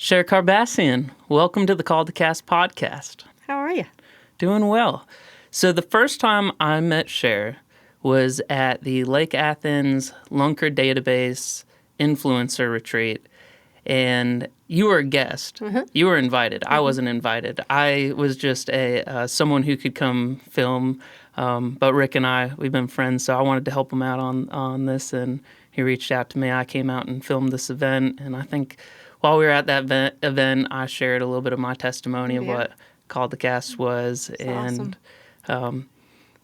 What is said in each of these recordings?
Cher Karbassian, welcome to the Call to Cast podcast. How are you? Doing well. So the first time I met Cher was at the Lake Athens Lunker Database Influencer Retreat, and you were a guest. Mm-hmm. You were invited. I wasn't invited. I was just someone who could come film, but Rick and I, we've been friends, so I wanted to help him out on this, and he reached out to me. I came out and filmed this event, and I think while we were at that event, I shared a little bit of my testimony of what Call the Cast was. That's and awesome.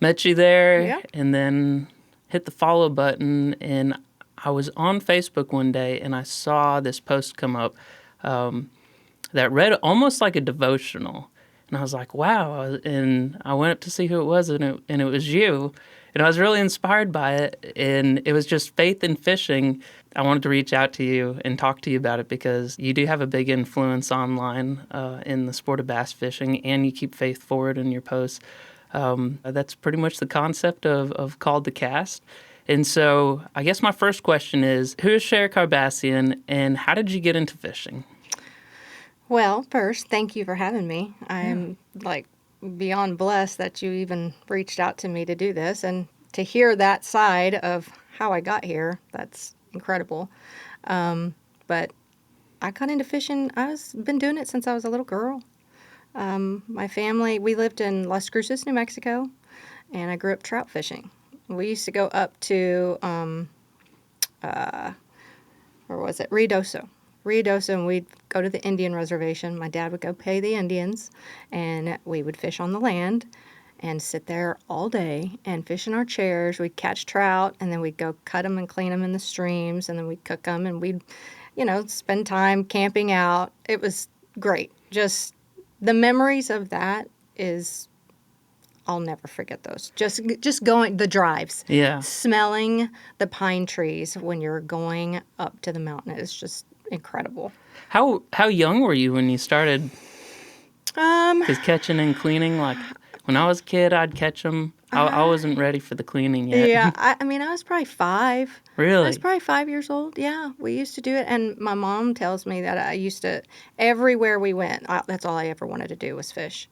Met you there, Yeah. and then hit the follow button. And I was on Facebook one day, and I saw this post come up that read almost like a devotional. And I was like, wow. And I went up to see who it was, and it was you. And I was really inspired by it. And it was just faith in fishing. I wanted to reach out to you and talk to you about it because you do have a big influence online in the sport of bass fishing, and you keep faith forward in your posts. That's pretty much the concept of Called to Cast. And so I guess my first question is, who is Cher Karbassian, and how did you get into fishing? Well, first, thank you for having me. I'm beyond blessed that you even reached out to me to do this, and to hear that side of how I got here, that's incredible. But I got into fishing. Been doing it since I was a little girl. My family, we lived in Las Cruces, New Mexico, and I grew up trout fishing. We used to go up to, where was it? Ruidoso, and we'd go to the Indian reservation. My dad would go pay the Indians, and we would fish on the land and sit there all day and fish in our chairs. We'd catch trout, and then we'd go cut them and clean them in the streams, and then we'd cook them, and we'd, spend time camping out. It was great. Just the memories of that I'll never forget those. Just going, the drives. Yeah. Smelling the pine trees when you're going up to the mountain is just incredible. How young were you when you started? Just catching and cleaning, like when I was a kid, I'd catch them. I wasn't ready for the cleaning yet. Yeah, I was probably 5. Really? I was probably 5 years old. Yeah, we used to do it. And my mom tells me that I used to, everywhere we went, that's all I ever wanted to do was fish.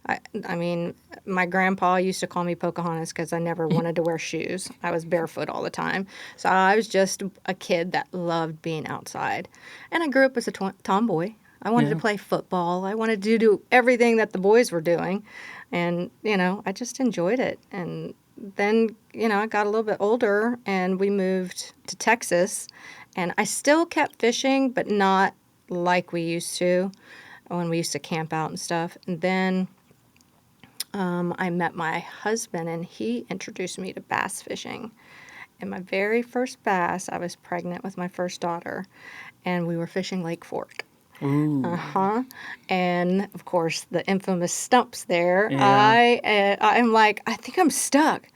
I mean, my grandpa used to call me Pocahontas because I never wanted to wear shoes. I was barefoot all the time. So I was just a kid that loved being outside. And I grew up as a tomboy. I wanted to play football. I wanted to do everything that the boys were doing. And, I just enjoyed it. And then, I got a little bit older and we moved to Texas. And I still kept fishing, but not like we used to when we used to camp out and stuff. And then I met my husband, and he introduced me to bass fishing. And my very first bass, I was pregnant with my first daughter, and we were fishing Lake Fork. Ooh. And of course, the infamous stumps there. Yeah. I'm like, I think I'm stuck.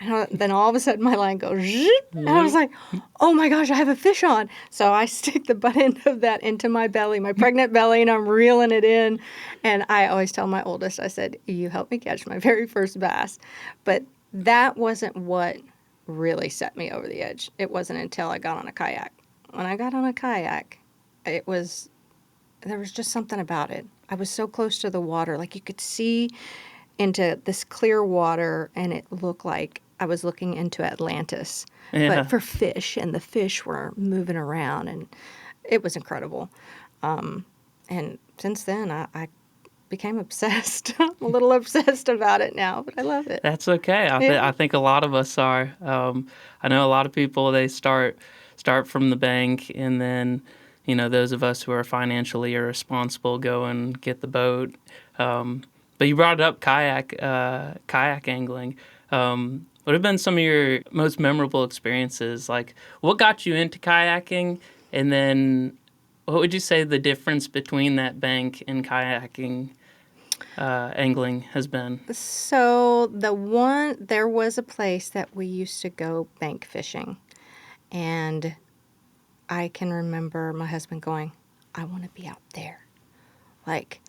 And then all of a sudden, my line goes, zip, and I was like, oh my gosh, I have a fish on. So I stick the butt end of that into my belly, my pregnant belly, and I'm reeling it in. And I always tell my oldest, I said, you helped me catch my very first bass. But that wasn't what really set me over the edge. It wasn't until I got on a kayak. When I got on a kayak, there was just something about it. I was so close to the water. Like you could see into this clear water, and it looked like I was looking into Atlantis, but for fish, and the fish were moving around, and it was incredible. And since then, I became obsessed. I'm a little obsessed about it now, but I love it. That's okay. I think a lot of us are. I know a lot of people, they start from the bank, and then, those of us who are financially irresponsible go and get the boat. But you brought up kayak angling. What have been some of your most memorable experiences? Like, what got you into kayaking? And then what would you say the difference between that bank and kayaking angling has been? So there was a place that we used to go bank fishing. And I can remember my husband going, I want to be out there. Like,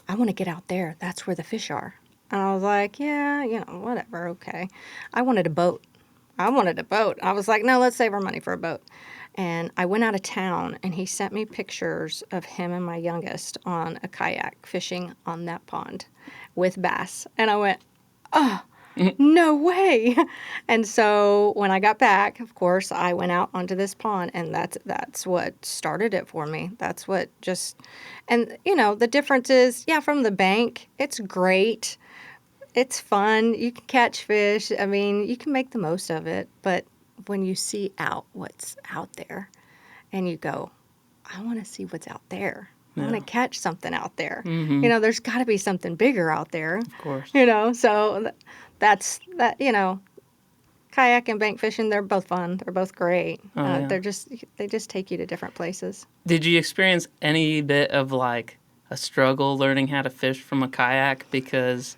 I want to get out there. That's where the fish are. And I was like, yeah, whatever, okay. I wanted a boat. I wanted a boat. I was like, no, let's save our money for a boat. And I went out of town, and he sent me pictures of him and my youngest on a kayak fishing on that pond with bass. And I went, oh, no way. And so when I got back, of course, I went out onto this pond, and that's what started it for me. That's what just, and the difference is, yeah, from the bank, it's great. It's fun. You can catch fish. I mean, you can make the most of it. But when you see out what's out there and you go, I want to see what's out there. I want to catch something out there. There's got to be something bigger out there. Of course. So that's that, kayak and bank fishing, they're both fun. They're both great. They just take you to different places. Did you experience any bit of like a struggle learning how to fish from a kayak? Because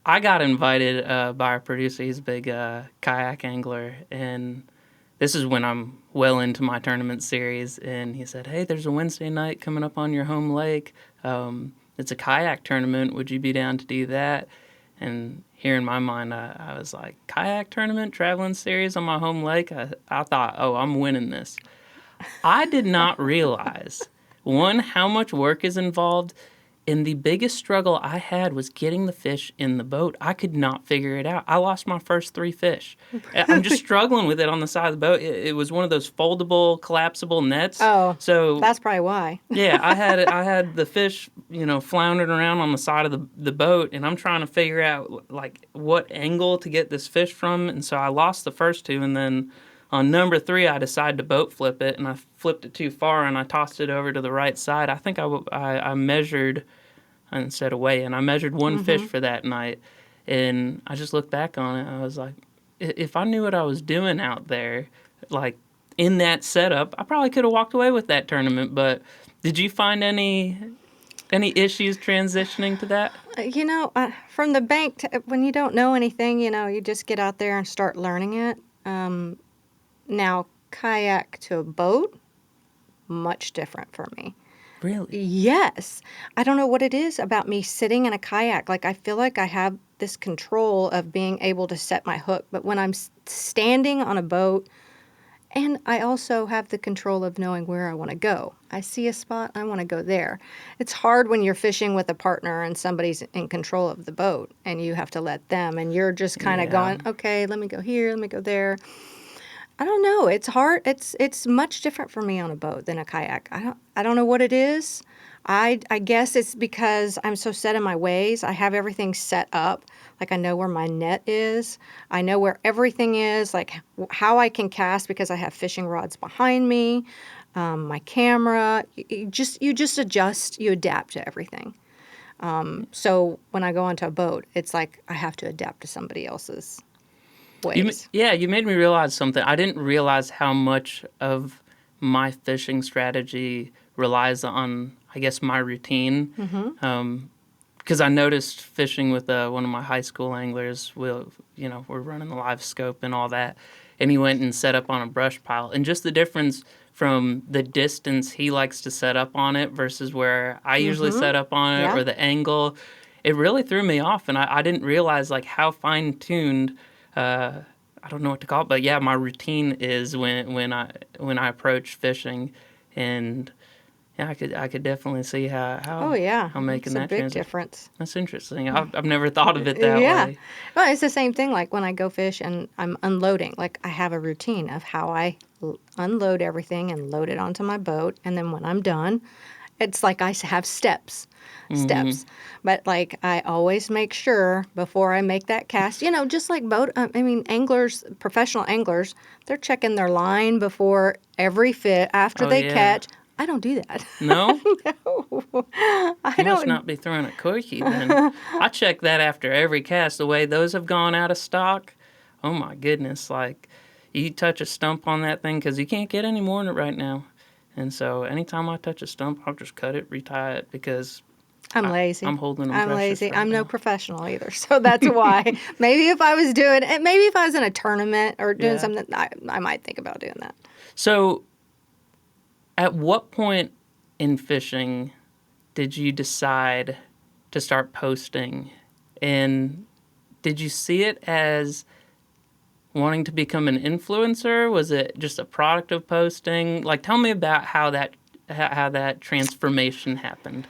I got invited by our producer. He's a big kayak angler, and this is when I'm well into my tournament series. And he said, "Hey, there's a Wednesday night coming up on your home lake. It's a kayak tournament. Would you be down to do that?" And here in my mind, I was like, kayak tournament, traveling series on my home lake? I thought, oh, I'm winning this. I did not realize, one, how much work is involved. And the biggest struggle I had was getting the fish in the boat. I could not figure it out. I lost my first 3 fish. I'm just struggling with it on the side of the boat. It was one of those foldable, collapsible nets. Oh, so that's probably why. Yeah, I had the fish, floundering around on the side of the boat, and I'm trying to figure out like what angle to get this fish from. And so I lost the first 2, and then on number 3, I decided to boat flip it, and I flipped it too far, and I tossed it over to the right side. I think I measured, instead of weigh, and I measured 1 fish for that night, and I just looked back on it. I was like, if I knew what I was doing out there, like in that setup, I probably could have walked away with that tournament. But did you find any issues transitioning to that? From the bank, when you don't know anything, you just get out there and start learning it. Now, kayak to a boat, much different for me. Really? Yes. I don't know what it is about me sitting in a kayak. Like, I feel like I have this control of being able to set my hook. But when I'm standing on a boat, and I also have the control of knowing where I want to go. I see a spot, I want to go there. It's hard when you're fishing with a partner and somebody's in control of the boat, and you have to let them, and you're just kind of going, okay, let me go here, let me go there. I don't know. It's hard. It's much different for me on a boat than a kayak. I don't know what it is. I guess it's because I'm so set in my ways. I have everything set up. Like, I know where my net is. I know where everything is, like how I can cast because I have fishing rods behind me, my camera. You just adjust. You adapt to everything. So when I go onto a boat, it's like I have to adapt to somebody else's ways. You made me realize something. I didn't realize how much of my fishing strategy relies on, I guess, my routine. Because I noticed fishing with one of my high school anglers, we're running the live scope and all that, and he went and set up on a brush pile. And just the difference from the distance he likes to set up on it versus where I usually set up on it, or the angle, it really threw me off. And I didn't realize like how fine-tuned, I don't know what to call it, but yeah, my routine is when I approach fishing. And yeah, I could definitely see how I'm making that transition. It's a big difference. That's interesting. I've never thought of it that way. Well, it's the same thing like when I go fish and I'm unloading. Like, I have a routine of how I unload everything and load it onto my boat. And then when I'm done, it's like I have steps. But like, I always make sure before I make that cast, just like anglers, professional anglers, they're checking their line before every fit after they catch. I don't do that. No? No. You must not be throwing a corky then. I check that after every cast. The way those have gone out of stock, oh my goodness. Like, you touch a stump on that thing, because you can't get any more in it right now. And so anytime I touch a stump, I'll just cut it, retie it, because I'm lazy. I'm holding them. I'm lazy. Right I'm now. No professional either, so that's why. Maybe if I was in a tournament or doing something, I might think about doing that. So, at what point in fishing did you decide to start posting? And did you see it as wanting to become an influencer? Was it just a product of posting? Like, tell me about how that transformation happened.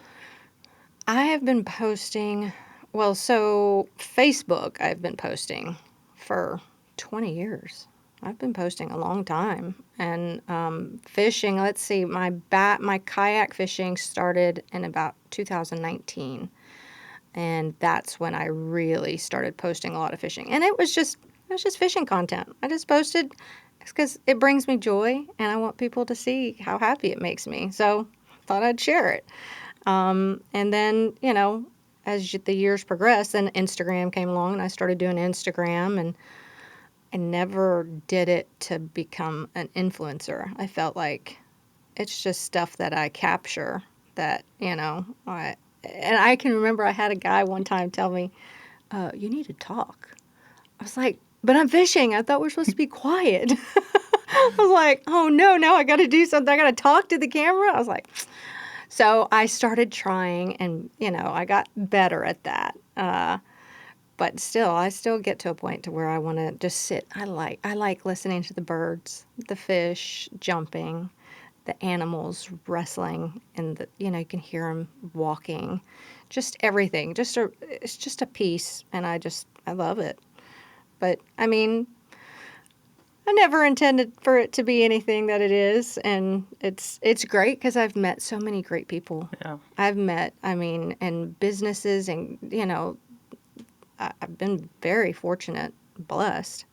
I have been posting, well, so Facebook, I've been posting for 20 years. I've been posting a long time. And fishing, let's see, my kayak fishing started in about 2019. And that's when I really started posting a lot of fishing. And it was just fishing content. I just posted because it brings me joy and I want people to see how happy it makes me. So I thought I'd share it. And then, as the years progressed, then Instagram came along and I started doing Instagram, and I never did it to become an influencer. I felt like it's just stuff that I capture that, and I can remember I had a guy one time tell me, you need to talk. I was like, but I'm fishing. I thought we're supposed to be quiet. I was like, oh no, now I got to do something. I got to talk to the camera. I was like, so I started trying, and, I got better at that. But still, I still get to a point to where I want to just sit. I like listening to the birds, the fish jumping, the animals wrestling, and you can hear them walking, just everything. It's just a piece, and I love it. But I mean, I never intended for it to be anything that it is, and it's great because I've met so many great people. Yeah. And businesses, and I've been very fortunate, blessed.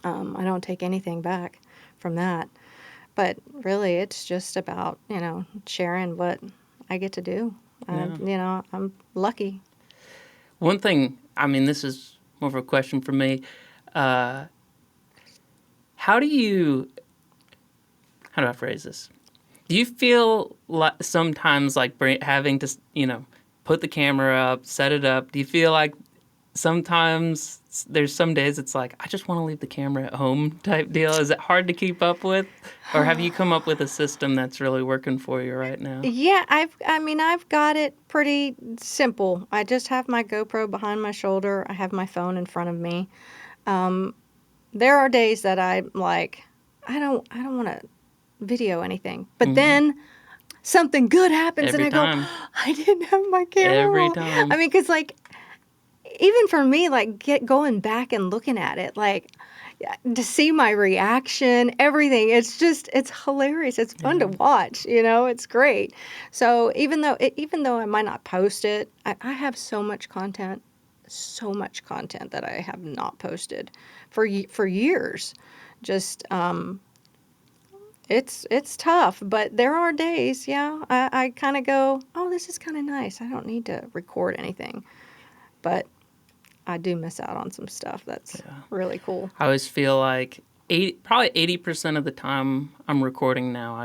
I don't take anything back from that, but really, it's just about sharing what I get to do. Yeah. I'm lucky. One thing, this is more of a question for me. How do I phrase this? Do you feel sometimes like having to, put the camera up, set it up? Do you feel like sometimes there's some days it's like, I just want to leave the camera at home type deal? Is it hard to keep up with? Or have you come up with a system that's really working for you right now? Yeah, I've got it pretty simple. I just have my GoPro behind my shoulder. I have my phone in front of me. There are days that I'm like, I don't want to video anything. But then something good happens Every and I time. go, I didn't have my camera Every roll. time. Because even for me, going back and looking at it, to see my reaction, everything, it's hilarious. It's fun to watch, it's great. So even though I might not post it, I have so much content that I have not posted for years. Just, it's tough, but there are days, I kind of go, oh, this is kind of nice. I don't need to record anything, but I do miss out on some stuff that's really cool. I always feel like probably 80% of the time I'm recording now.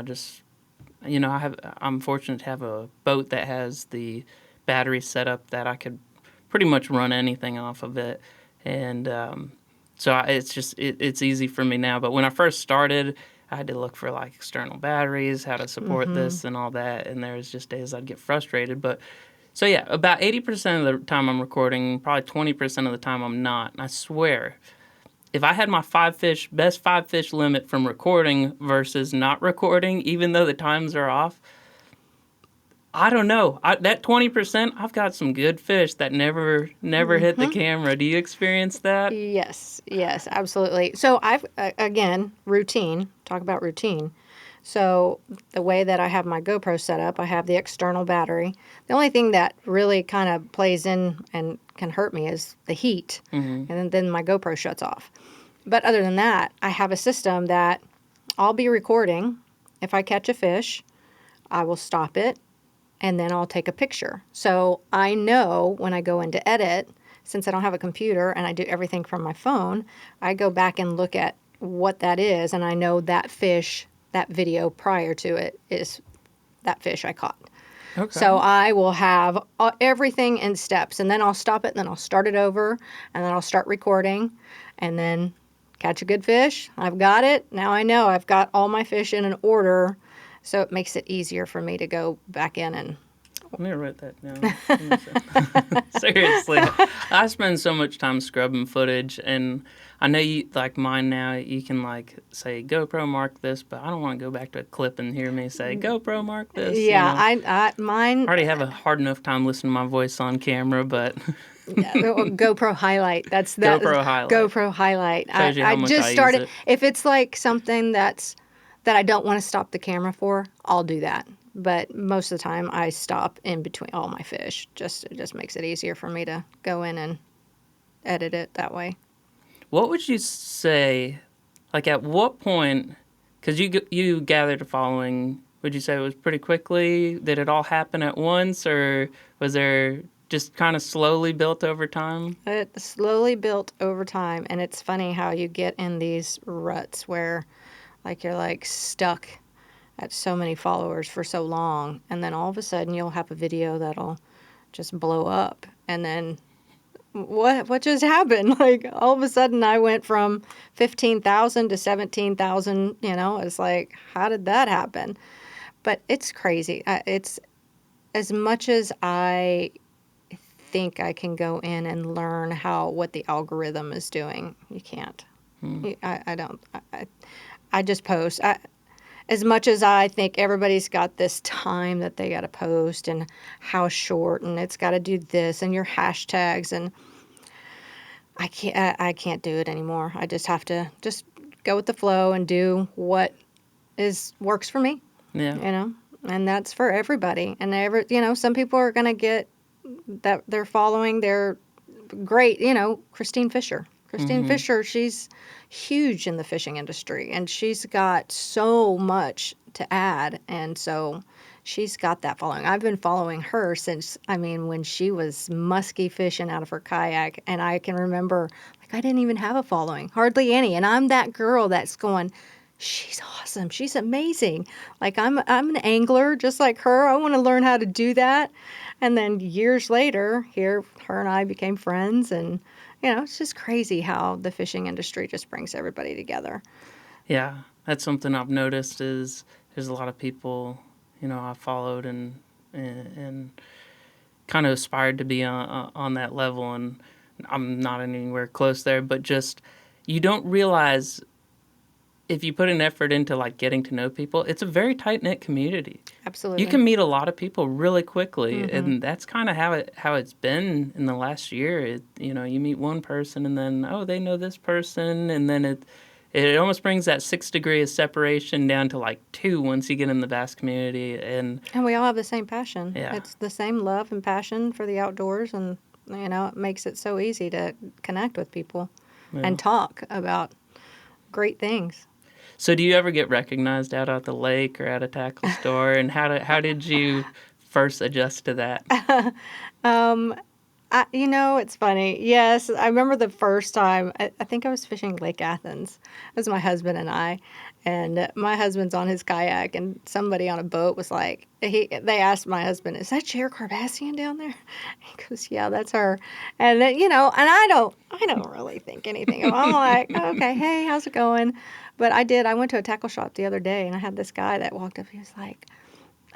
I'm fortunate to have a boat that has the battery set up that I could pretty much run anything off of it, and it's easy for me now. But when I first started, I had to look for external batteries, how to support this and all that, and there was just days I'd get frustrated. But so yeah, about 80% of the time I'm recording, probably 20% of the time I'm not. And I swear, if I had my best 5 fish limit from recording versus not recording, even though the times are off, I don't know. That 20%, I've got some good fish that never hit the camera. Do you experience that? Yes, absolutely. So I've, again, routine, talk about routine. So the way that I have my GoPro set up, I have the external battery. The only thing that really kind of plays in and can hurt me is the heat. And then my GoPro shuts off. But other than that, I have a system that I'll be recording. If I catch a fish, I will stop it, and then I'll take a picture. So I know when I go into edit, since I don't have a computer and I do everything from my phone, I go back and look at what that is, and I know that fish, that video prior to it is that fish I caught. Okay. So I will have everything in steps, and then I'll stop it, and then I'll start it over, and then I'll start recording, and then catch a good fish. I've got it. Now I know I've got all my fish in an order, so it makes it easier for me to go back in and Let me write that down. Seriously, I spend so much time scrubbing footage, and I know you like mine now. You can like say GoPro mark this, but I don't want to go back to a clip and hear me say GoPro mark this. Yeah, I mine. already have a hard enough time listening to my voice on camera, but GoPro highlight. That's GoPro highlight GoPro highlight. shows you how I much just I started. use it. If it's like something that I don't want to stop the camera for, I'll do that. But most of the time, I stop in between all my fish. It just makes it easier for me to go in and edit it that way. What would you say? Like, at what point? Because you gathered a following. Would you say it was pretty quickly? Did it all happen at once, or was there just kind of slowly built over time? It slowly built over time, and it's funny how you get in these ruts where, like, you're like stuck at so many followers for so long, and then all of a sudden you'll have a video that'll just blow up, and then what just happened? Like, all of a sudden I went from 15,000 to 17,000. It's like, how did that happen? But it's crazy. It's as much as I think I can go in and learn what the algorithm is doing. You can't. I don't. I just post. As much as I think everybody's got this time that they got to post and how short and it's got to do this and your hashtags, and I can't do it anymore. I just have to just go with the flow and do what works for me. Yeah. And that's for everybody. And some people are going to get that they're following their great, Christine Fisher. Christine Fisher, she's huge in the fishing industry, and she's got so much to add, and so she's got that following. I've been following her since, when she was musky fishing out of her kayak, and I can remember, like, I didn't even have a following, hardly any, and I'm that girl that's going, she's awesome, she's amazing. Like, I'm an angler just like her. I want to learn how to do that. And then years later, here, her and I became friends, and it's just crazy how the fishing industry just brings everybody together. Yeah, that's something I've noticed is there's a lot of people, I followed and kind of aspired to be on that level, and I'm not anywhere close there, but just you don't realize if you put an effort into like getting to know people, it's a very tight-knit community. Absolutely. You can meet a lot of people really quickly, and that's kind of how it's been in the last year. You meet one person, and then they know this person, and then it almost brings that 6 degrees of separation down to like 2 once you get in the bass community, and we all have the same passion. Yeah. It's the same love and passion for the outdoors, and it makes it so easy to connect with people and talk about great things. So do you ever get recognized out at the lake or at a tackle store? And how did you first adjust to that? It's funny. Yes, I remember the first time, I think I was fishing Lake Athens. It was my husband and I. And my husband's on his kayak, and somebody on a boat was like, they asked my husband, "Is that Cher Karbassian down there?" He goes, "Yeah, that's her." And then, and I don't really think anything of it. I'm like, "Okay, hey, how's it going?" But I went to a tackle shop the other day, and I had this guy that walked up. He was like,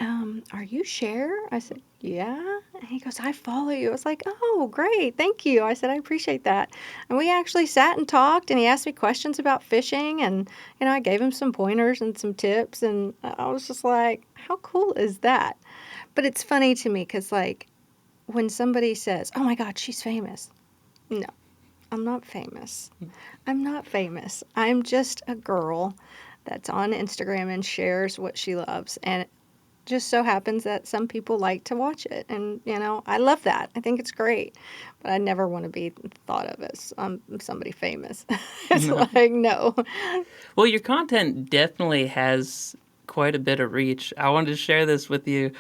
"Are you Cher?" I said, "Yeah." And he goes, "I follow you." I was like, "Oh, great. Thank you." I said, "I appreciate that." And we actually sat and talked, and he asked me questions about fishing, and, I gave him some pointers and some tips, and I was just like, how cool is that? But it's funny to me because, like, when somebody says, "Oh my God, she's famous." No, I'm not famous. I'm not famous. I'm just a girl that's on Instagram and shares what she loves. And just so happens that some people like to watch it, and I love that. I think it's great, but I never want to be thought of as somebody famous. It's like, no. Well, your content definitely has quite a bit of reach. I wanted to share this with you.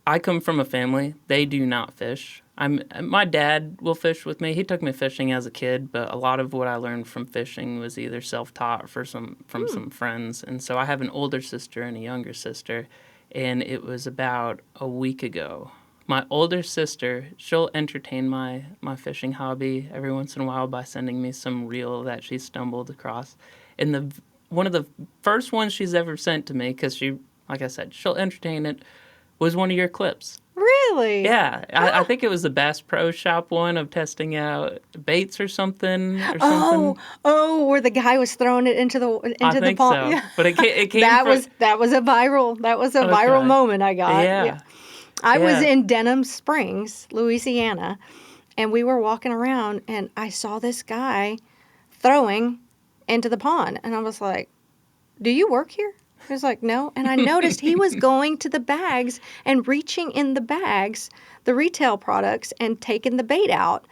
I come from a family, they do not fish. My dad will fish with me. He took me fishing as a kid, but a lot of what I learned from fishing was either self-taught or from some friends. And so I have an older sister and a younger sister. And it was about a week ago. My older sister, she'll entertain my fishing hobby every once in a while by sending me some reel that she stumbled across. And one of the first ones she's ever sent to me, because she, like I said, she'll entertain it. was one of your clips. Really? Yeah, I think it was the Bass Pro Shop one of testing out baits or something Oh, where the guy was throwing it into I the think pond. so. Yeah. But it came That from... was a viral Okay. moment I got. Yeah. Yeah. I was Yeah. in Denham Springs, Louisiana, and we were walking around and I saw this guy throwing into the pond and I was like, "Do you work here?" He was like, "No." And I noticed he was going to the bags and reaching in the bags, the retail products, and taking the bait out.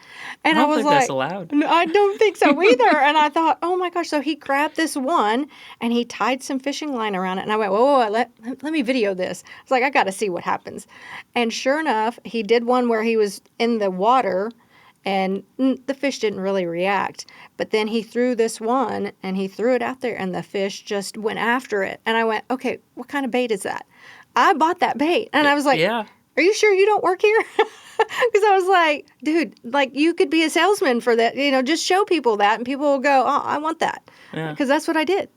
I And I don't was think that's like, allowed. "No, I don't think so either." And I thought, oh my gosh. So he grabbed this one and he tied some fishing line around it. And I went, whoa, let me video this. I was like, I got to see what happens. And sure enough, he did one where he was in the water and the fish didn't really react. But then he threw this one and he threw it out there and the fish just went after it. And I went, okay, what kind of bait is that? I bought that bait. And I was like, Yeah. are you sure you don't work here? Because I was like, dude, like you could be a salesman for that. Just show people that and people will go, oh, I want that. Yeah. Because that's what I did.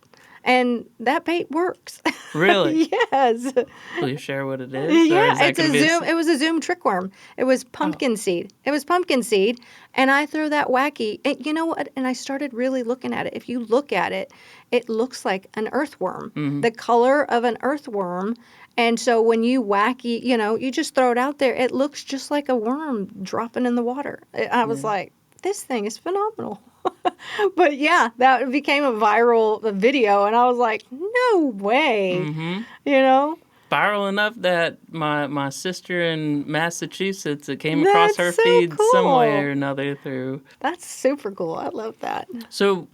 And that bait works. Really? Yes. Will you share what it is? Or Yeah, is that it's gonna a be Zoom. It was a Zoom trickworm. It was pumpkin seed. It was pumpkin seed, and I threw that wacky. And you know what? And I started really looking at it. If you look at it, it looks like an earthworm. The color of an earthworm. And so when you wacky, you just throw it out there. It looks just like a worm dropping in the water. I was like, this thing is phenomenal. But yeah, that became a viral video, and I was like, no way. viral enough that my sister in Massachusetts, it came across That's her so feed some way cool. or another through. That's super cool. I love that. So,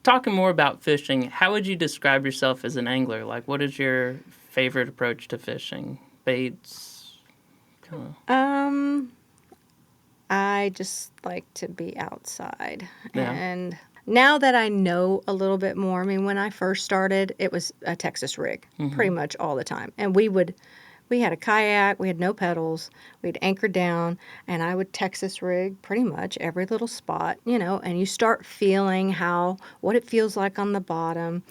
talking more about fishing, how would you describe yourself as an angler? Like, what is your favorite approach to fishing? Baits? I just like to be outside. Yeah. And now that I know a little bit more, I mean, when I first started, it was a Texas rig pretty much all the time. And we had a kayak, we had no pedals, we'd anchor down, and I would Texas rig pretty much every little spot, and you start feeling what it feels like on the bottom.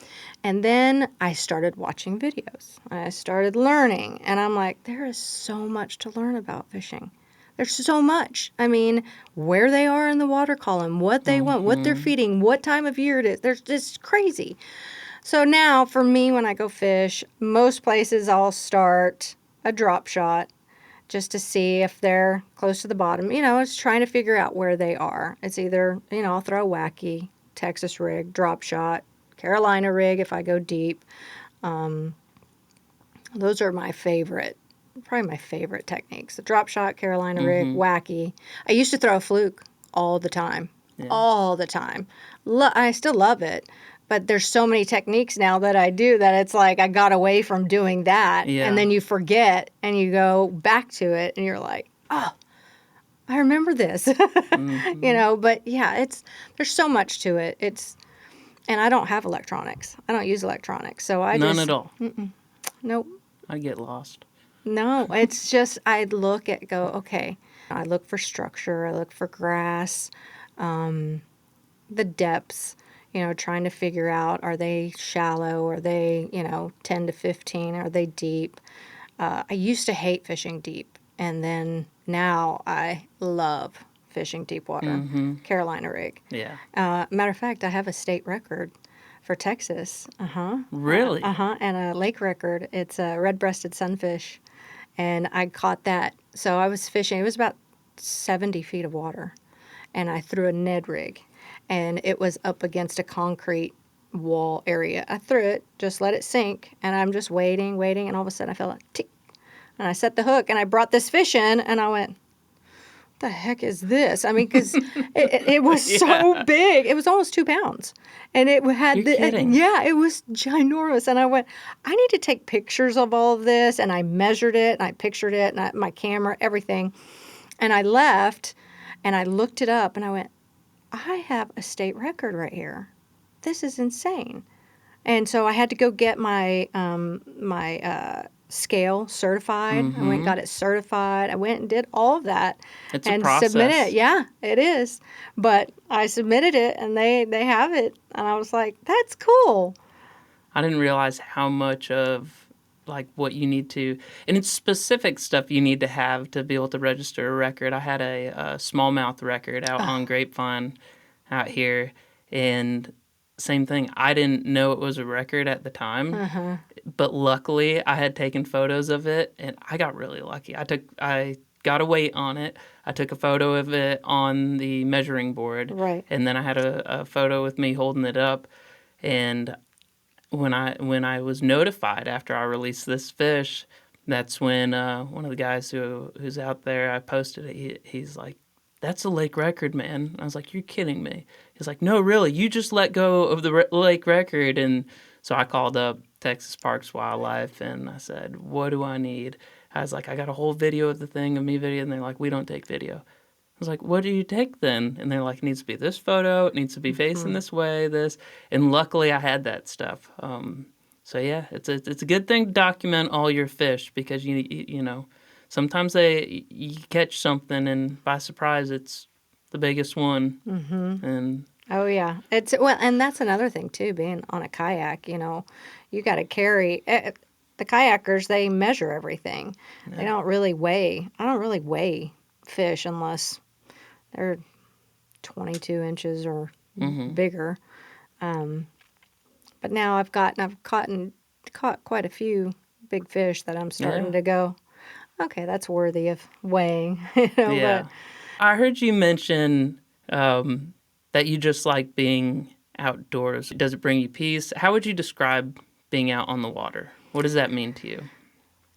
And then I started watching videos. I started learning, and I'm like, there is so much to learn about fishing. There's so much. I mean, where they are in the water column, what they want, what they're feeding, what time of year it is. There's just crazy. So now for me, when I go fish, most places I'll start a drop shot just to see if they're close to the bottom. It's trying to figure out where they are. It's either, I'll throw a wacky, Texas rig, drop shot, Carolina rig if I go deep. Those are probably my favorite techniques. The drop shot, Carolina rig, wacky. I used to throw a fluke all the time. Yeah. All the time. I still love it. But there's so many techniques now that I do that it's like I got away from doing that. Yeah. And then you forget and you go back to it and you're like, oh, I remember this. But yeah, there's so much to it. And I don't have electronics. I don't use electronics. So None at all. Nope. I get lost. No, it's just okay. I look for structure. I look for grass, the depths, trying to figure out, are they shallow? Are they, 10 to 15? Are they deep? I used to hate fishing deep. And then now I love fishing deep water, Carolina rig. Yeah. Matter of fact, I have a state record for Texas. Really? And a lake record. It's a red-breasted sunfish. And I caught that. So I was fishing. It was about 70 feet of water. And I threw a Ned rig. And it was up against a concrete wall area. I threw it, just let it sink. And I'm just waiting. And all of a sudden I felt like tick. And I set the hook. And I brought this fish in. And I went, what the heck is this? I mean, because it was so big. It was almost 2 pounds. And it had You're kidding. it was ginormous. And I went, I need to take pictures of all of this. And I measured it and I pictured it and my camera, everything. And I left and I looked it up and I went, I have a state record right here. This is insane. And so I had to go get my scale certified. I went and got it certified. I went and did all of that. It's and a process. submitted it. Yeah, it is. But I submitted it and they have it. And I was like, that's cool. I didn't realize how much of like what you need to, and it's specific stuff you need to have to be able to register a record. I had a smallmouth record out on Grapevine out here, and same thing. I didn't know it was a record at the time, but luckily I had taken photos of it, and I got really lucky. I got a weight on it. I took a photo of it on the measuring board, Right. and then I had a photo with me holding it up, and when I was notified after I released this fish, that's when one of the guys who's out there, I posted it. He's like, "That's a lake record, man." I was like, "You're kidding me." He's like, "No, really. You just let go of the lake record." And so I called up Texas Parks Wildlife and I said, "What do I need?" I was like, "I got a whole video of the thing, of me video," and they're like, "We don't take video." I was like, "What do you take then?" And they're like, "It needs to be this photo. It needs to be facing this way, this." And luckily, I had that stuff. So yeah, it's a good thing to document all your fish because you know sometimes you catch something and by surprise it's the biggest one. And Oh yeah, it's well, and that's another thing too. Being on a kayak, you got to carry. The kayakers, they measure everything. They don't really weigh. I don't really weigh fish unless they're 22 inches or bigger. But now I've caught quite a few big fish that I'm starting to go, okay, that's worthy of weighing. yeah, But I heard you mention that you just like being outdoors. Does it bring you peace? How would you describe being out on the water? What does that mean to you?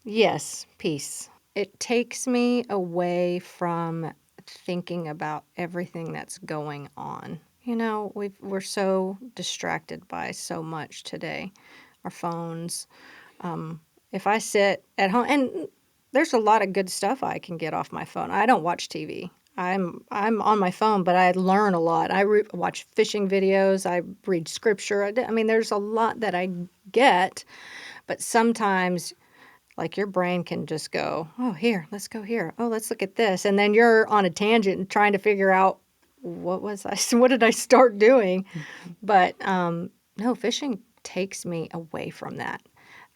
yes, peace. It takes me away from thinking about everything that's going on. We're so distracted by so much today. Our phones. If I sit at home, and there's a lot of good stuff I can get off my phone. I don't watch TV. I'm on my phone, but I learn a lot. I watch fishing videos. I read scripture. I mean, there's a lot that I get, but sometimes like your brain can just go, oh, here, let's go here. Oh, let's look at this. And then you're on a tangent and trying to figure out what did I start doing? But no, fishing takes me away from that.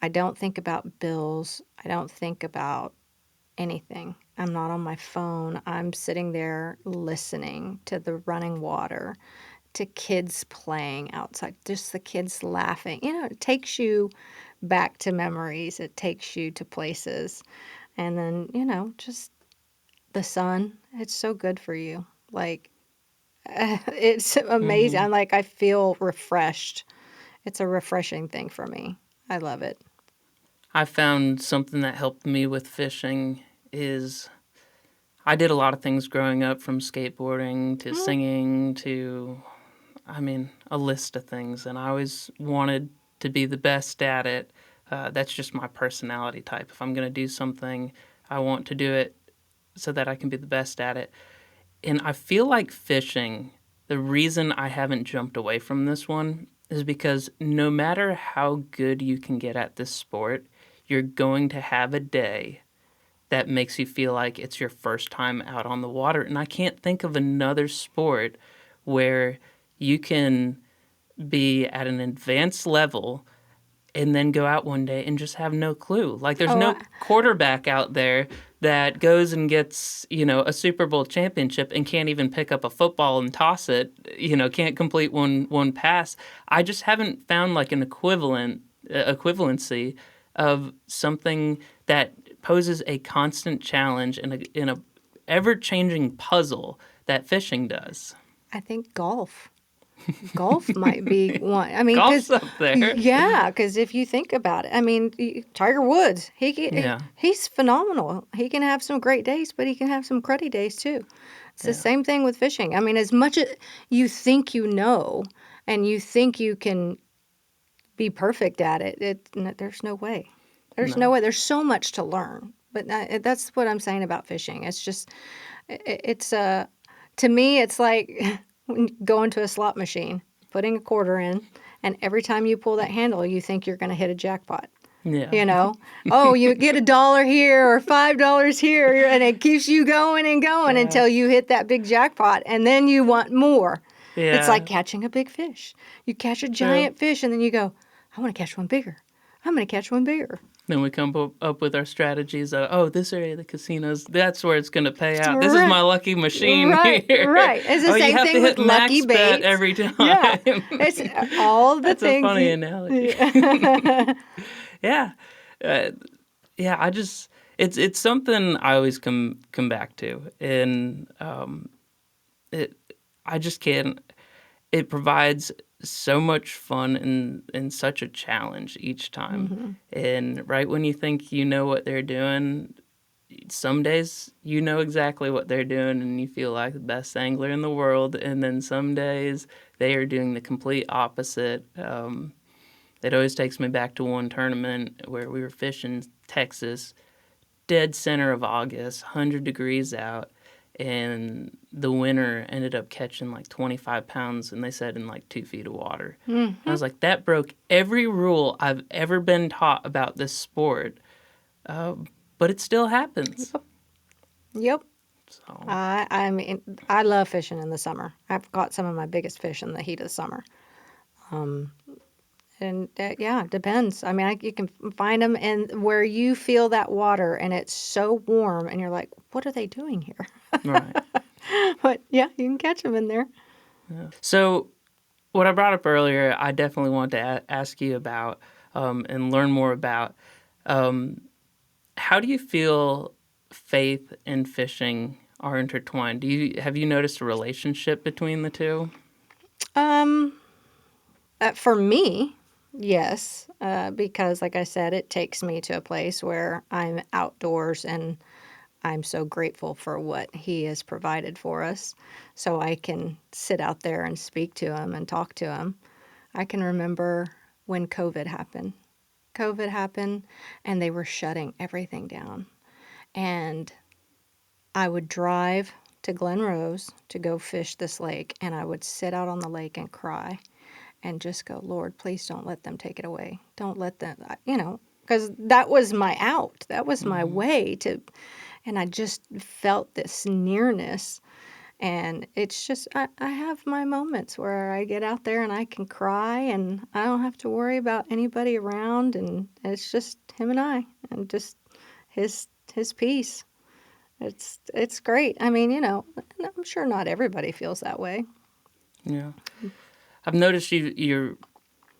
I don't think about bills. I don't think about anything. I'm not on my phone. I'm sitting there listening to the running water, to kids playing outside, just the kids laughing. It takes you back to memories. It takes you to places. And then, just the sun, it's so good for you. Like, it's amazing. Hmm. I'm like, I feel refreshed. It's a refreshing thing for me. I love it. I found something that helped me with fishing is I did a lot of things growing up, from skateboarding to Mm. singing to, I mean, a list of things. And I always wanted to be the best at it. That's just my personality type. If I'm going to do something, I want to do it so that I can be the best at it. And I feel like fishing, the reason I haven't jumped away from this one is because no matter how good you can get at this sport, you're going to have a day that makes you feel like it's your first time out on the water. And I can't think of another sport where you can be at an advanced level and then go out one day and just have no clue. Like there's Oh, no quarterback out there that goes and gets, a Super Bowl championship and can't even pick up a football and toss it, can't complete one pass. I just haven't found like an equivalency of something that poses a constant challenge in a ever-changing puzzle that fishing does. I think golf. Golf might be one. I mean, Golf's because up there. because if you think about it, I mean, Tiger Woods, Yeah, he's phenomenal. He can have some great days, but he can have some cruddy days too. It's the yeah. same thing with fishing. I mean, as much as you think and you think you can be perfect at it, there's no way. There's no No. way. There's so much to learn. But that's what I'm saying about fishing. It's just, it's to me, it's like going to a slot machine, putting a quarter in, and every time you pull that handle, you think you're going to hit a jackpot. Yeah. You know, oh, you get $1 here or $5 here, and it keeps you going and going Yeah. until you hit that big jackpot, and then you want more. It's Yeah. like catching a big fish. You catch a True. giant fish, and then you go, I want to catch one bigger. I'm going to catch one bigger. Then we come up with our strategies of, oh, this area of the casinos, that's where it's going to pay out. This is my Right. lucky machine Right, here. right. It's the Oh, you same have thing to with hit lucky max bet baits. every time. Yeah, it's all the That's a things funny you. analogy. Yeah. Yeah. Uh, yeah, it's something I always come back to. And it I just can't. It provides so much fun and such a challenge each time. Mhm. And right when you think you know what they're doing, some days you know exactly what they're doing and you feel like the best angler in the world. And then some days they are doing the complete opposite. It always takes me back to one tournament where we were fishing Texas, dead center of August, 100 degrees out, and the winner ended up catching like 25 pounds, and they said in like 2 feet of water. I Mhm. was like, that broke every rule I've ever been taught about this sport, uh, but it still happens. Yep. Yep. So, I mean, I love fishing in the summer. I've caught some of my biggest fish in the heat of the summer. Um, and yeah, it depends. I mean, you can find them in where you feel that water and it's so warm, and you're like, what are they doing here? right. But yeah, you can catch them in there. Yeah. So, what I brought up earlier, I definitely want to ask you about and learn more about. Um, how do you feel faith and fishing are intertwined? Have you noticed a relationship between the two? Um, for me, yes, because like I said, it takes me to a place where I'm outdoors and I'm so grateful for what he has provided for us. So I can sit out there and speak to him and talk to him. I can remember when COVID happened. COVID happened and they were shutting everything down. And I would drive to Glen Rose to go fish this lake, and I would sit out on the lake and cry and just go, Lord, please don't let them take it away. Don't let them, because that was my out. That was my Hmm. way to, and I just felt this nearness. And it's just, I have my moments where I get out there and I can cry and I don't have to worry about anybody around. And it's just him and just his peace. It's great. I mean, I'm sure not everybody feels that way. Yeah, I've noticed you're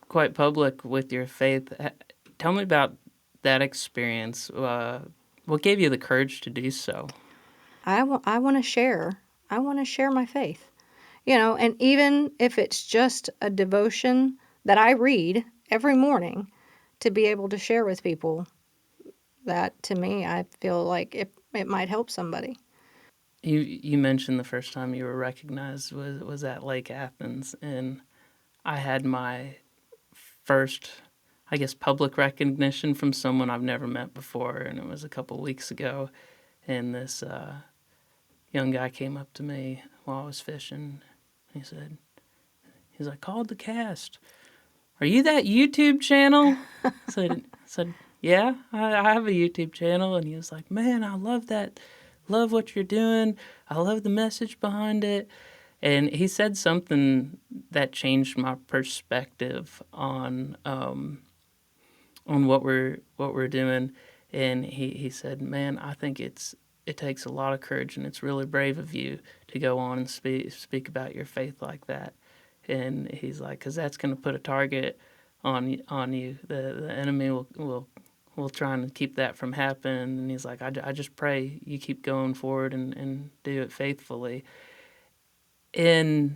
quite public with your faith. Tell me about that experience. What gave you the courage to do so? I want to share. I want to share my faith. And even if it's just a devotion that I read every morning to be able to share with people, that to me, I feel like it might help somebody. You mentioned the first time you were recognized was at Lake Athens, and I had my first, I guess, public recognition from someone I've never met before, and it was a couple weeks ago. And this young guy came up to me while I was fishing. He's like, called the cast. Are you that YouTube channel? I said, yeah, I have a YouTube channel. And he was like, man, I love that. Love what you're doing. I love the message behind it. And he said something that changed my perspective on what we're doing. And he said, man, I think it takes a lot of courage, and it's really brave of you to go on and speak about your faith like that. And he's like, because that's going to put a target on you. The enemy will try and keep that from happening. And he's like, I just pray you keep going forward and do it faithfully. And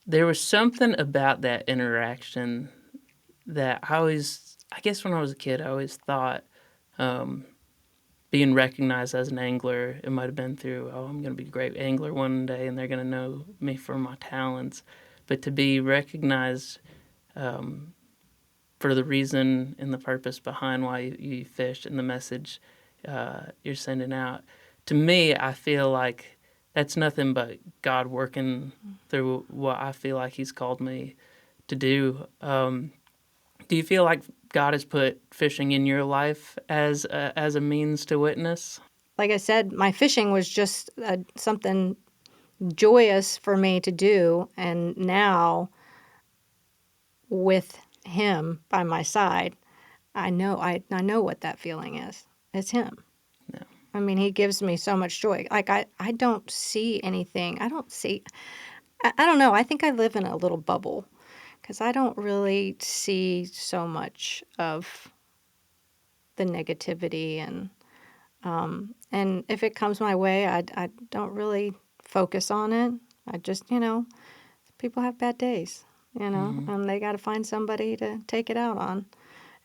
there was something about that interaction that I guess when I was a kid, I always thought um, being recognized as an angler, it might have been through, oh, I'm going to be a great angler one day and they're going to know me for my talents. But to be recognized um, for the reason and the purpose behind why you fished and the message you're sending out, to me, I feel like that's nothing but God working through what I feel like He's called me to do. Do you feel like God has put fishing in your life as a means to witness? Like I said, my fishing was just something joyous for me to do. And now, with him by my side, I know what that feeling is. It's him. Yeah. I mean, he gives me so much joy. Like I don't see anything. I don't know. I think I live in a little bubble because I don't really see so much of the negativity and if it comes my way, I don't really focus on it. I just, people have bad days, and they got to find somebody to take it out on.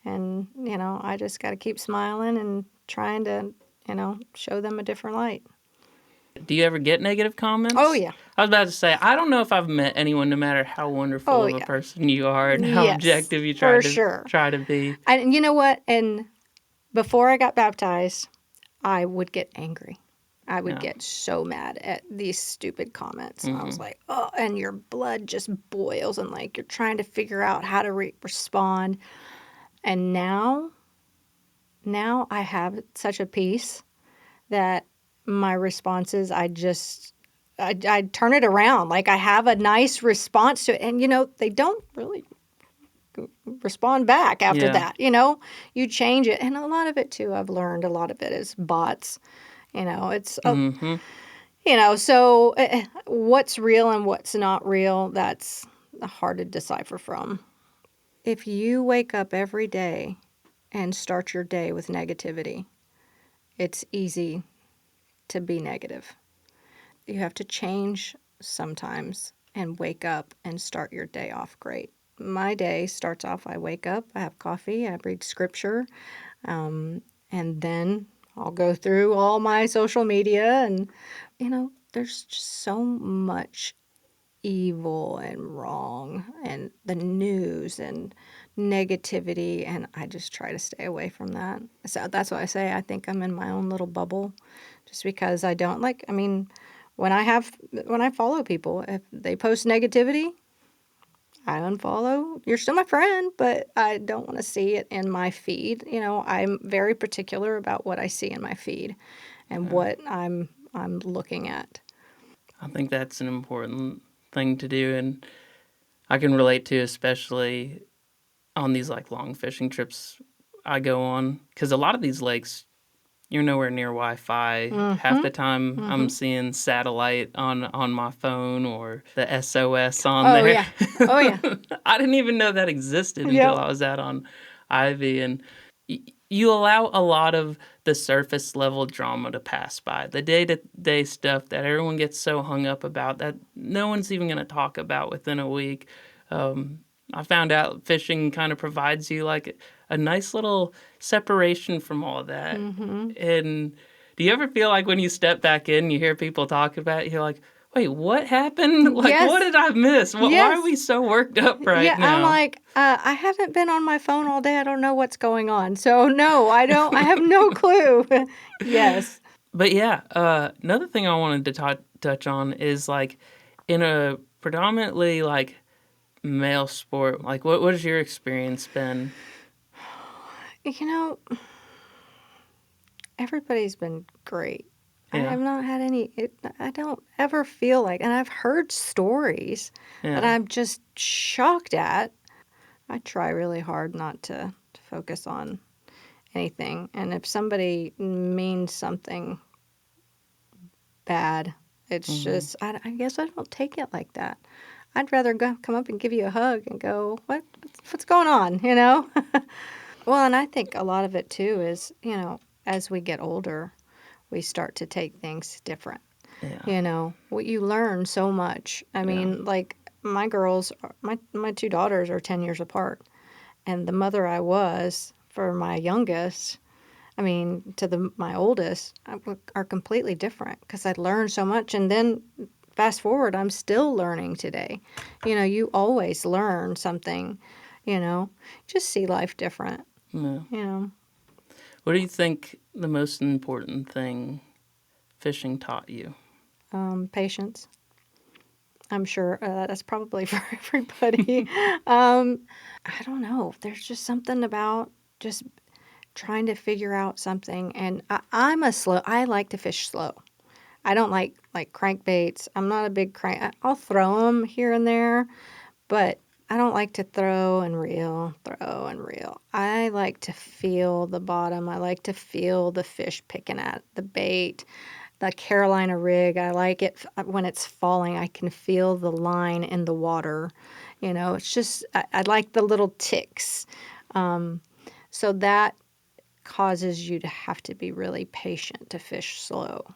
And, I just got to keep smiling and trying to, show them a different light. Do you ever get negative comments? Oh, yeah. I was about to say, I don't know if I've met anyone, no matter how wonderful Oh, of a yeah. person you are and how Yes, objective you for sure. try to be. And you know what? And before I got baptized, I would get angry. I would Yeah. get so mad at these stupid comments. And I was like, oh, and your blood just boils and like you're trying to figure out how to respond. And now I have such a peace that my responses, I turn it around. Like I have a nice response to it. And, they don't really respond back after Yeah. that. You change it. And a lot of it too, I've learned a lot of it is bots. It's, so what's real and what's not real, that's hard to decipher from. If you wake up every day and start your day with negativity, it's easy to be negative. You have to change sometimes and wake up and start your day off great. My day starts off, I wake up, I have coffee, I read scripture, and then I'll go through all my social media and, there's just so much evil and wrong and the news and negativity, and I just try to stay away from that. So that's why I say I think I'm in my own little bubble just because I don't when I follow people, if they post negativity, I unfollow. You're still my friend, but I don't want to see it in my feed. I'm very particular about what I see in my feed and what I'm looking at. I think that's an important thing to do, and I can relate to, especially on these like long fishing trips I go on, because a lot of these lakes, you're nowhere near Wi-Fi. Half the time, I'm seeing satellite on my phone or the SOS on Oh there. yeah, oh yeah. I didn't even know that existed until Yep. I was out on Ivy, and you allow a lot of the surface level drama to pass by. The day-to-day stuff that everyone gets so hung up about that no one's even going to talk about within a week. I found out fishing kind of provides you like a nice little separation from all of that. And do you ever feel like when you step back in, you hear people talk about it, you're like, wait, what happened? Like, Yes. what did I miss? Why Yes. are we so worked up right Yeah, now? I'm like, I haven't been on my phone all day. I don't know what's going on. So no, I don't. I have no clue. Yes. But yeah, another thing I wanted to touch on is like in a predominantly like male sport, like what has your experience been? Everybody's been great. I Yeah. have not had I don't ever feel like, and I've heard stories that Yeah. I'm just shocked at. I try really hard not to focus on anything. And if somebody means something bad, it's just, I guess I don't take it like that. I'd rather come up and give you a hug and go, what's going on, Well, and I think a lot of it too is, as we get older, we start to take things different. Yeah. What you learn so much. I mean, like my girls, my two daughters are 10 years apart. And the mother I was for my youngest, to my oldest, are completely different because I learned so much. And then fast forward, I'm still learning today. You always learn something, just see life different, Yeah. What do you think the most important thing fishing taught you? Patience. I'm sure that's probably for everybody. I don't know. There's just something about just trying to figure out something. And I like to fish slow. I don't like crankbaits. I'm not a big I'll throw them here and there, but I don't like to throw and reel, throw and reel. I like to feel the bottom. I like to feel the fish picking at the bait. The Carolina rig, I like it when it's falling. I can feel the line in the water. It's just, I like the little ticks. So that causes you to have to be really patient to fish slow.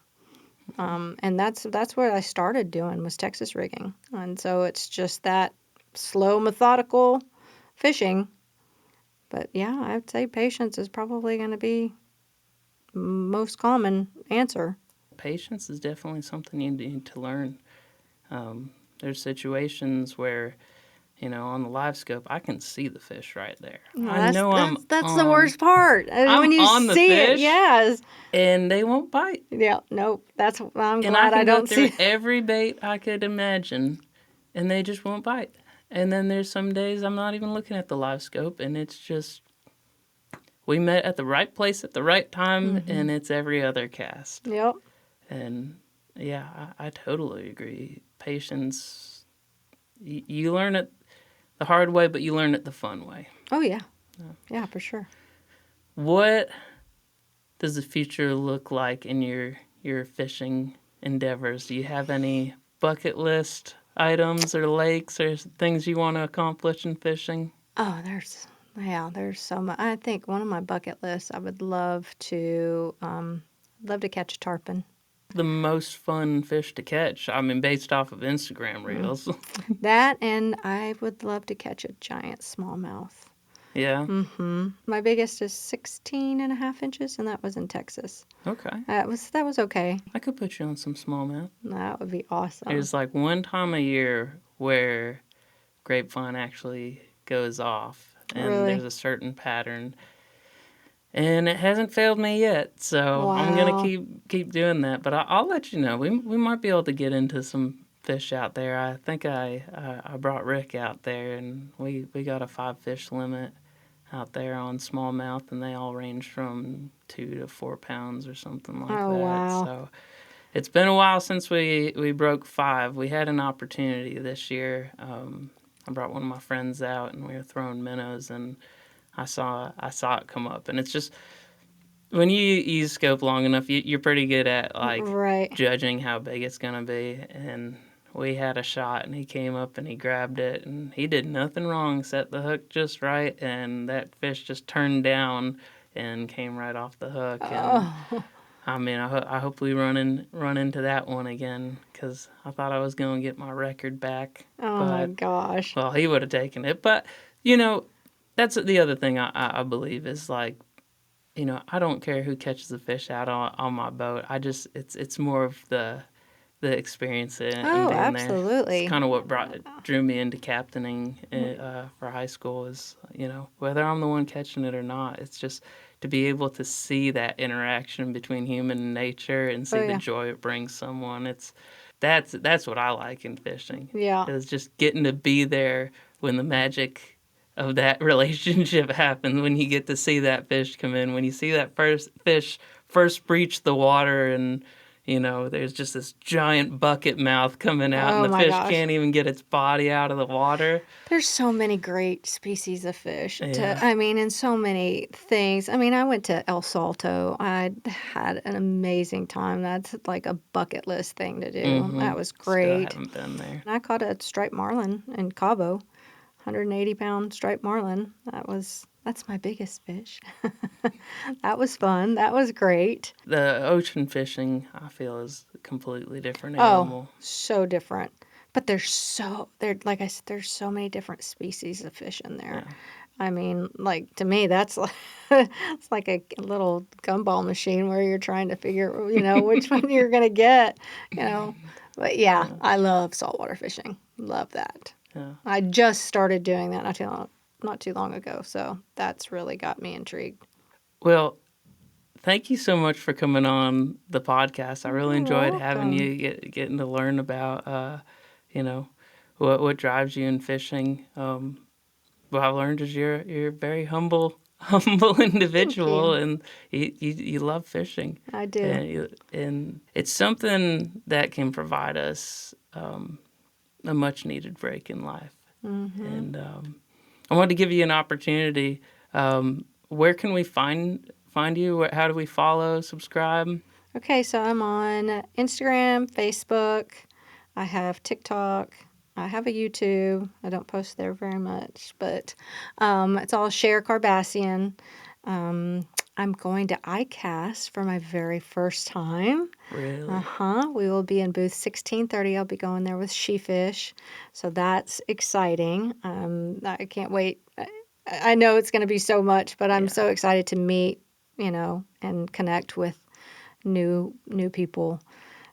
And that's what I started doing was Texas rigging. And so it's just that slow, methodical fishing. But yeah, I'd say patience is probably going to be most common answer. Patience is definitely something you need to learn. There's situations where, on the live scope, I can see the fish right there. No, I know that's the worst part. When you on the see it, fish, yes. and they won't bite. Yeah, nope. I'm And I glad I can go don't through see. every bait I could imagine, and they just won't bite. And then there's some days I'm not even looking at the live scope, and it's just we met at the right place at the right time, and it's every other cast. Yep. And yeah, I totally agree. Patience, you learn it the hard way, but you learn it the fun way. Oh yeah. Yeah, for sure. What does the future look like in your fishing endeavors? Do you have any bucket list items or lakes or things you want to accomplish in fishing? Oh, there's so much. I think one of my bucket lists, I would love to catch a tarpon. The most fun fish to catch? I mean, based off of Instagram reels. That, and I would love to catch a giant smallmouth. Yeah. My biggest is 16 and a half inches, and that was in Texas. Okay. That was okay. I could put you on some smallmouth. That would be awesome. There's like one time a year where grapevine actually goes off, and Really? there's a certain pattern, and it hasn't failed me yet. So I'm gonna Wow. keep doing that. But I'll let you know. We might be able to get into some fish out there. I think I brought Rick out there, and we got a 5 fish limit out there on smallmouth, and they all range from 2 to 4 pounds or something like Oh, that. wow. So it's been a while since we broke 5. We had an opportunity this year. I brought one of my friends out, and we were throwing minnows, and I saw it come up, and it's just when you use scope long enough, you're pretty good at like Right. judging how big it's gonna be. And we had a shot, and he came up and he grabbed it, and he did nothing wrong, set the hook just right, and that fish just turned down and came right off the hook. And Oh, I mean, I hope we run into that one again, because I thought I was going to get my record back. oh my But, gosh. well, he would have taken it. But, that's the other thing I believe is like, I don't care who catches the fish out on my boat. It's more of the experience and Oh, being there. It's absolutely. kind of what drew me into captaining for high school is, whether I'm the one catching it or not, it's just to be able to see that interaction between human and nature and see Oh, the yeah. joy it brings someone. That's what I like in fishing. Yeah. Is just getting to be there when the magic of that relationship happens, when you get to see that fish come in, when you see that first fish first breach the water, and there's just this giant bucket mouth coming out, and Oh the my fish gosh. can't even get its body out of the water. There's so many great species of fish. Yeah. And so many things. I mean, I went to El Salto. I had an amazing time. That's like a bucket list thing to do. That was Still great. haven't been there. And I caught a striped marlin in Cabo, 180-pound striped marlin. That's my biggest fish. That was fun. That was great. The ocean fishing, I feel, is a completely different Oh, animal. so different. But like I said, there's so many different species of fish in there. Yeah. I mean, like to me, that's like it's like a little gumball machine where you're trying to figure, which one you're gonna get. But yeah, I love saltwater fishing. Love that. Yeah. I just started doing that not too long ago, so that's really got me intrigued. Well, thank you so much for coming on the podcast. I really You're enjoyed having welcome. you, getting to learn about, what drives you in fishing. What I've learned is you're a very humble, humble Thank individual, you. and you love fishing. I do. And it's something that can provide us a much needed break in life. And I wanted to give you an opportunity. Where can we find you? How do we follow, subscribe? Okay, so I'm on Instagram, Facebook. I have TikTok. I have a YouTube. I don't post there very much, but it's all Cher Karbassian. I'm going to ICAST for my very first time. Really? We will be in booth 1630. I'll be going there with Shefish, so that's exciting. I can't wait. I know it's going to be so much, but I'm so excited to meet, and connect with new people.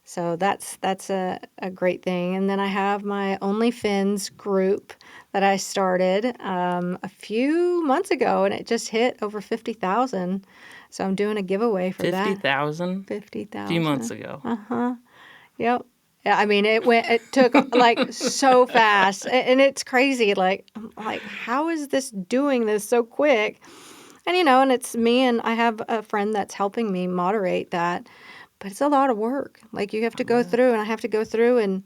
So that's a great thing. And then I have my OnlyFins group that I started a few months ago, and it just hit over 50,000. So I'm doing a giveaway for that. 50,000? 50,000. A few months ago. Yep. Yeah, I mean, it took like so fast, and it's crazy. Like, I'm like, how is this doing this so quick? And and it's me, and I have a friend that's helping me moderate that. But it's a lot of work. Like, you have to go through, and I have to go through, and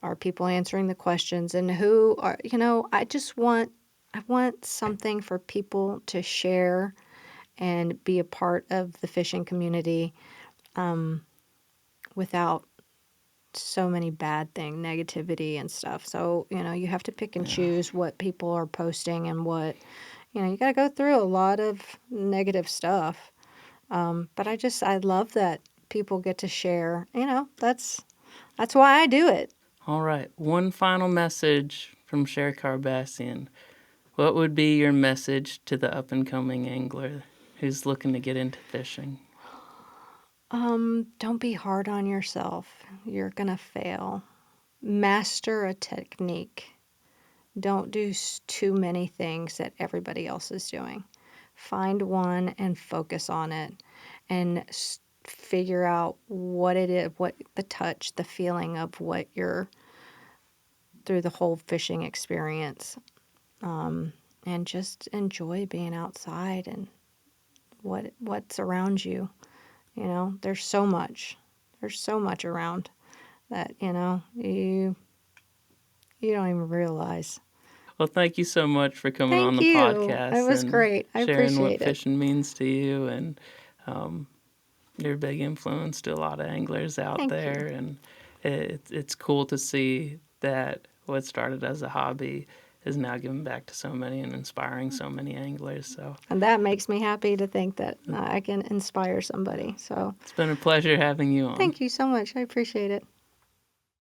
are people answering the questions, and who are, I want something for people to share and be a part of the fishing community without so many bad things, negativity and stuff. So, you have to pick and choose what people are posting and what, you got to go through a lot of negative stuff. But I love that people get to share. That's why I do it. All right. One final message from Cher Karbassian. What would be your message to the up-and-coming angler who's looking to get into fishing? Don't be hard on yourself. You're gonna fail. Master a technique. Don't do too many things that everybody else is doing. Find one and focus on it, and figure out what it is, what the touch, the feeling of what you're through the whole fishing experience, and just enjoy being outside and what's around you. There's so much. There's so much around that you don't even realize. Well, thank you so much for coming on Thank the you. It podcast was and great. I sharing what appreciate it. fishing means to you. And you're a big influence to a lot of anglers out Thank there. you. And it's cool to see that what started as a hobby is now giving back to so many and inspiring so many anglers. So And that makes me happy to think that I can inspire somebody. So it's been a pleasure having you on. thank you so much. I appreciate it.